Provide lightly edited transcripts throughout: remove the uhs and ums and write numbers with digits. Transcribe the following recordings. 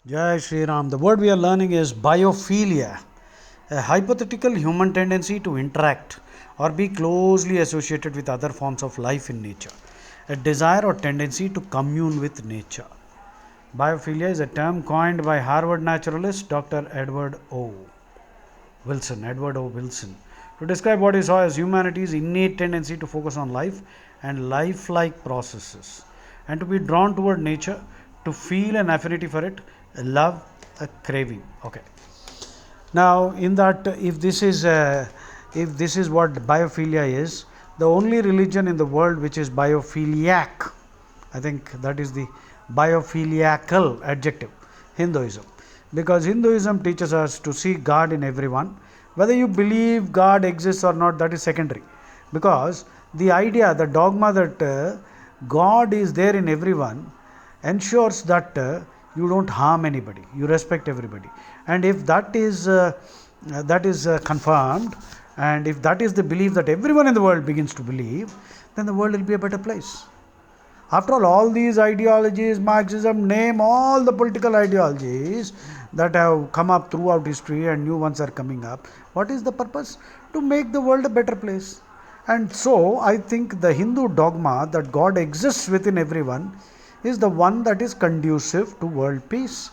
Jai Shri Ram. The word we are learning is biophilia, a hypothetical human tendency to interact or be closely associated with other forms of life in nature, a desire or tendency to commune with nature. Biophilia is a term coined by Harvard naturalist Dr. Edward O. Wilson, to describe what he saw as humanity's innate tendency to focus on life and lifelike processes, and to be drawn toward nature, to feel an affinity for it, a love, a craving. Okay. Now, in that, if this is what biophilia is, the only religion in the world which is biophiliac, I think that is the biophiliacal adjective, Hinduism. Because Hinduism teaches us to see God in everyone. Whether you believe God exists or not, that is secondary. Because the idea, the dogma that God is there in everyone ensures that you don't harm anybody, you respect everybody. And if that is confirmed, and if that is the belief that everyone in the world begins to believe, then the world will be a better place. After all these ideologies, Marxism, name all the political ideologies that have come up throughout history and new ones are coming up. What is the purpose? To make the world a better place. And so, I think the Hindu dogma that God exists within everyone is the one that is conducive to world peace.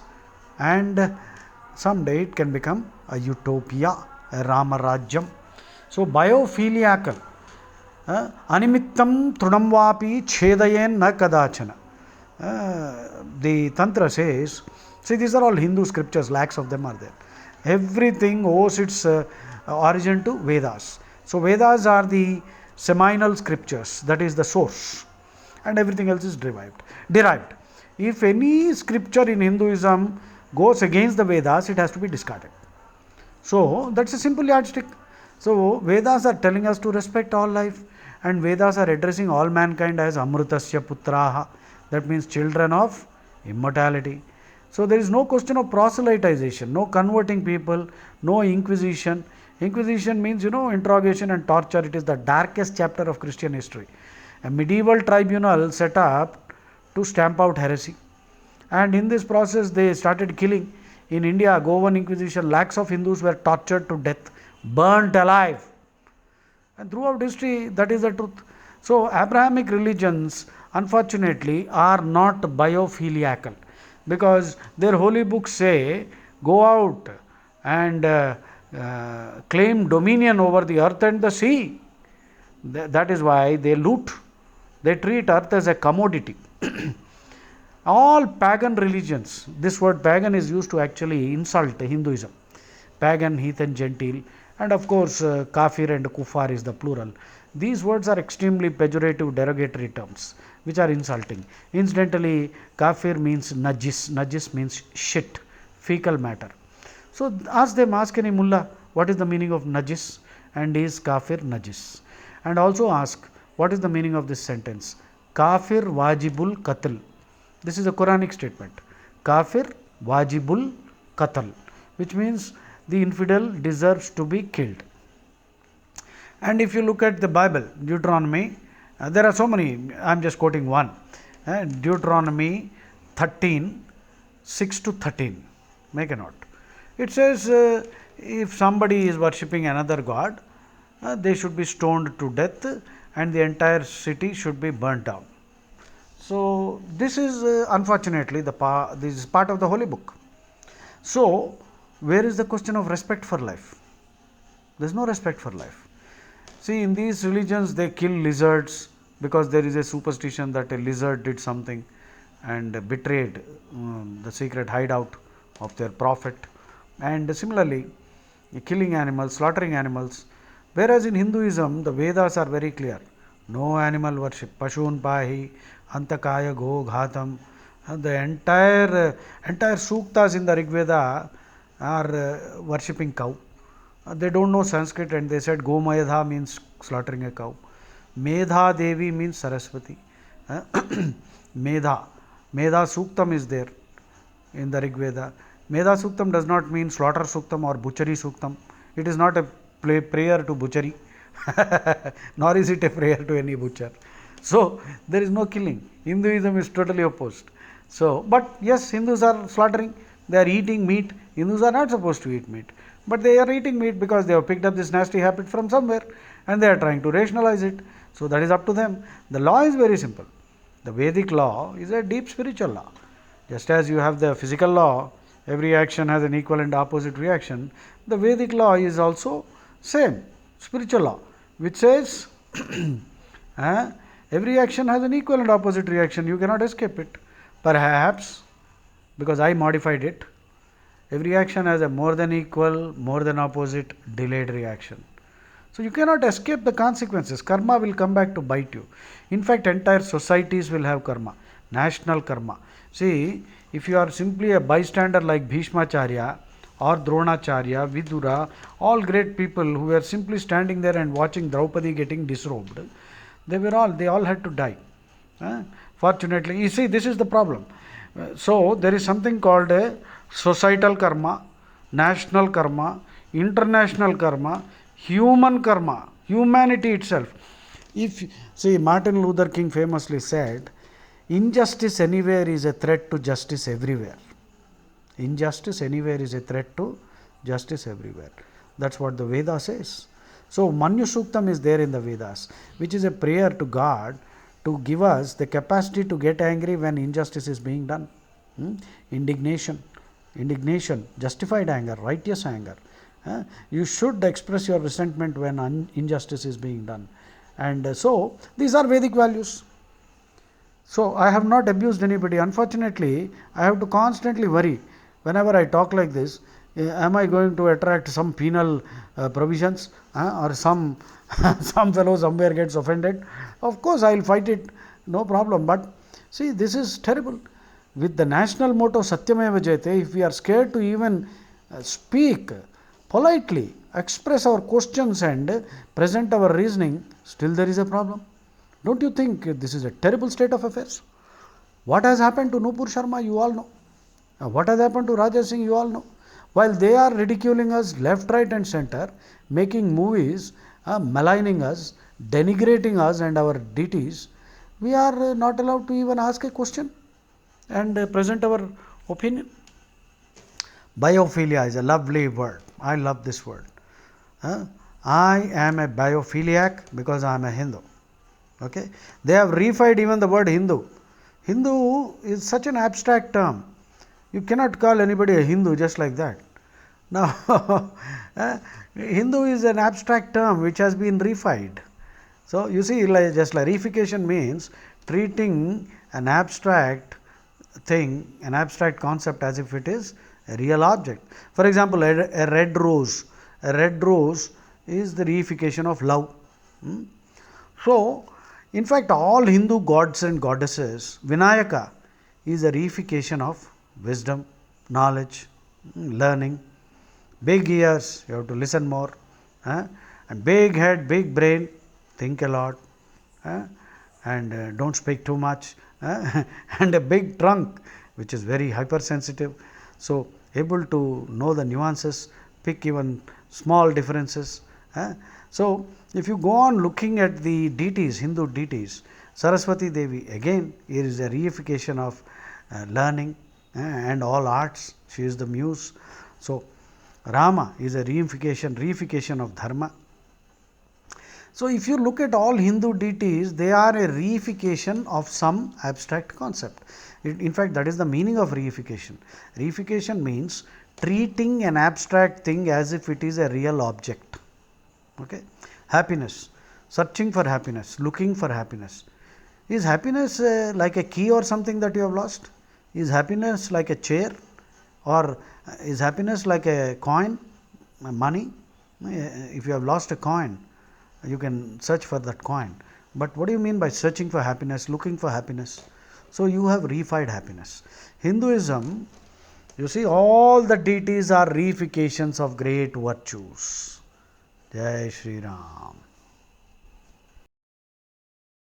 And someday it can become a utopia, a Rama Rajyam. So, biophiliacal. Animittam trunam vapi chedayen na kadachana. The Tantra says, see, these are all Hindu scriptures, lakhs of them are there. Everything owes its origin to Vedas. So, Vedas are the seminal scriptures, that is the source, and everything else is derived. If any scripture in Hinduism goes against the Vedas, it has to be discarded. So, that's a simple yardstick. So, Vedas are telling us to respect all life, and Vedas are addressing all mankind as Amrutasya Putraha, that means children of immortality. So, there is no question of proselytization, no converting people, no inquisition. Inquisition means, interrogation and torture. It is the darkest chapter of Christian history. A medieval tribunal set up to stamp out heresy. And in this process, they started killing. In India, Goan Inquisition, lakhs of Hindus were tortured to death, burnt alive. And throughout history, that is the truth. So, Abrahamic religions, unfortunately, are not biophiliacal, because their holy books say, go out and claim dominion over the earth and the sea. That is why they loot. They treat earth as a commodity. All pagan religions, this word pagan is used to actually insult Hinduism. Pagan, heathen, gentile, and of course kafir and kuffar is the plural. These words are extremely pejorative, derogatory terms which are insulting. Incidentally, kafir means najis. Najis means shit, fecal matter. So ask any mullah, what is the meaning of najis, and is kafir najis? And also ask, what is the meaning of this sentence? Kafir wajibul qatl. This is a Quranic statement. Kafir wajibul qatl, which means the infidel deserves to be killed. And if you look at the Bible, Deuteronomy, there are so many, I am just quoting one. Deuteronomy 13, 6 to 13. Make a note. It says, if somebody is worshipping another god, they should be stoned to death, and the entire city should be burnt down. So, this is unfortunately this is part of the holy book. So, where is the question of respect for life? There is no respect for life. See, in these religions, they kill lizards because there is a superstition that a lizard did something and betrayed the secret hideout of their prophet. And similarly, killing animals, slaughtering animals. Whereas in Hinduism, the Vedas are very clear. No animal worship. Pashun pahi, antakaya go ghatam. The entire suktas in the Rig Veda are worshipping cow. They don't know Sanskrit, and they said Gomayadha means slaughtering a cow. Medha Devi means Saraswati. Medha Suktam is there in the Rig Veda. Medha Suktam does not mean slaughter Suktam or butchery Suktam. It is not a prayer to butchery, nor is it a prayer to any butcher. So, there is no killing. Hinduism is totally opposed. So, but yes, Hindus are slaughtering. They are eating meat. Hindus are not supposed to eat meat. But they are eating meat because they have picked up this nasty habit from somewhere and they are trying to rationalize it. So that is up to them. The law is very simple. The Vedic law is a deep spiritual law. Just as you have the physical law, every action has an equal and opposite reaction. The Vedic law is also same spiritual law, which says every action has an equal and opposite reaction. You cannot escape it. Perhaps because I modified it, every action has a more than equal, more than opposite, delayed reaction. So you cannot escape the consequences. Karma will come back to bite you. In fact, entire societies will have karma, national karma. See, if you are simply a bystander like Bhishmacharya or Dronacharya, Vidura, all great people who were simply standing there and watching Draupadi getting disrobed, they all had to die. Fortunately, you see, this is the problem. So there is something called a societal karma, national karma, international karma, human karma, humanity itself. If see, Martin Luther King famously said, injustice anywhere is a threat to justice everywhere. Injustice anywhere is a threat to justice everywhere. That's what the Veda says. So Manyu Suktam is there in the Vedas, which is a prayer to God to give us the capacity to get angry when injustice is being done. Indignation, justified anger, righteous anger. You should express your resentment when injustice is being done. And so these are Vedic values. So I have not abused anybody. Unfortunately, I have to constantly worry whenever I talk like this. Am I going to attract some penal provisions or some some fellow somewhere gets offended? Of course, I will fight it, no problem. But see, this is terrible. With the national motto Satyameva Jayate, if we are scared to even speak politely, express our questions and present our reasoning, still there is a problem. Don't you think this is a terrible state of affairs? What has happened to Nupur Sharma, you all know. What has happened to Raja Singh, you all know. While they are ridiculing us left, right and center, making movies, maligning us, denigrating us and our deities, we are not allowed to even ask a question and present our opinion. Biophilia is a lovely word. I love this word. I am a biophiliac because I am a Hindu. Okay, they have reified even the word Hindu. Hindu is such an abstract term. You cannot call anybody a Hindu just like that. Now, Hindu is an abstract term which has been reified. So you see, just like reification means treating an abstract thing, an abstract concept as if it is a real object. For example, a red rose. A red rose is the reification of love. So, in fact, all Hindu gods and goddesses, Vinayaka is a reification of wisdom, knowledge, learning. Big ears, you have to listen more. And big head, big brain, think a lot. And don't speak too much. And a big trunk, which is very hypersensitive. So, able to know the nuances, pick even small differences. So, if you go on looking at the deities, Hindu deities, Saraswati Devi, again, here is a reification of learning and all arts. She is the muse. So, Rama is a reification of dharma. So, if you look at all Hindu deities, they are a reification of some abstract concept. In fact, that is the meaning of reification. Reification means treating an abstract thing as if it is a real object. Okay? Happiness, searching for happiness, looking for happiness. Is happiness like a key or something that you have lost? Is happiness like a chair? Or is happiness like a coin, money? If you have lost a coin, you can search for that coin. But what do you mean by searching for happiness, looking for happiness? So you have reified happiness. Hinduism, you see, all the deities are reifications of great virtues. Jai Shri Ram.